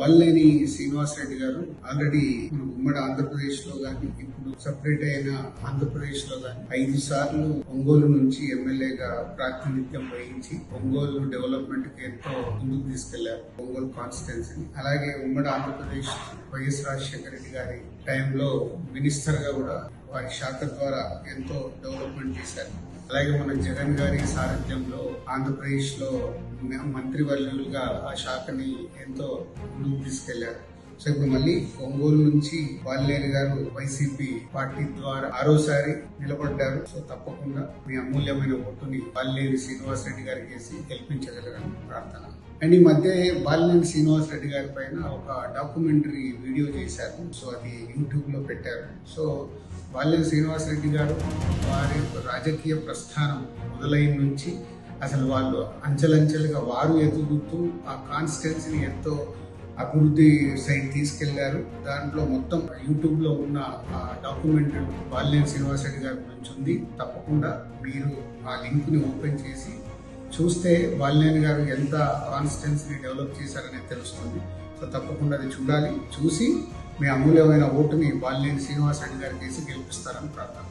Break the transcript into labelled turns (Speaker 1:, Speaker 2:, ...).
Speaker 1: వల్లేని శ్రీనివాస్ రెడ్డి గారు ఆల్రెడీ ఉమ్మడి ఆంధ్రప్రదేశ్ లో గాని ఇప్పుడు సపరేట్ అయిన ఆంధ్రప్రదేశ్ లో గాని 5 సార్లు ఒంగోలు నుంచి ఎమ్మెల్యేగా ప్రాతినిధ్యం వహించి ఒంగోలు డెవలప్మెంట్ కి ఎంతో ముందుకు తీసుకెళ్లారు. ఒంగోలు కాన్స్టిట్యున్సీని అలాగే ఉమ్మడి ఆంధ్రప్రదేశ్ వైఎస్ రాజశేఖర రెడ్డి గారి టైంలో మినిస్టర్ గా కూడా వారి శాఖ ద్వారా ఎంతో డెవలప్మెంట్ చేశారు. అలాగే మన జగన్ గారి సారథ్యంలో ఆంధ్రప్రదేశ్ లో మంత్రివర్యులుగా ఆ శాఖని ఎంతో ముందుకు తీసుకెళ్లారు. సో ఇప్పుడు మళ్ళీ ఒంగోలు నుంచి వాల్లేని గారు వైసీపీ పార్టీ ద్వారా 6వసారి నిలబడ్డారు. సో తప్పకుండా మీ అమూల్యమైన ఓటుని వాల్లేని శ్రీనివాస్ రెడ్డి గారికి వేసి గెలిపించగలరని ప్రార్థన. అండ్ ఈ మధ్య వాల్లేని శ్రీనివాస్ రెడ్డి గారి పైన ఒక డాక్యుమెంటరీ వీడియో చేశారు. సో అది యూట్యూబ్ లో పెట్టారు. సో వాల్లేని శ్రీనివాస్ రెడ్డి గారు వారి రాజకీయ ప్రస్థానం మొదలైన నుంచి అసలు వాళ్ళు అంచెలంచెలుగా వారు ఎదుగుతూ ఆ కాన్స్టిట్యున్సీని ఎంతో అభివృద్ధి సైడ్ తీసుకెళ్లారు. దాంట్లో మొత్తం యూట్యూబ్ లో ఉన్న డాక్యుమెంటరీ వాల్లేని శ్రీనివాస్ రెడ్డి గారి గురించి ఉంది. తప్పకుండా మీరు ఆ లింక్ ని ఓపెన్ చేసి చూస్తే వాల్లేని గారు ఎంత కాన్స్టిట్యున్సీని డెవలప్ చేశారనేది తెలుస్తుంది. సో తప్పకుండా అది చూడాలి. చూసి మీ అమూల్యమైన ఓటుని వాల్లేని శ్రీనివాస్ రెడ్డి గారికి వేసి గెలిపిస్తారని ప్రార్థన.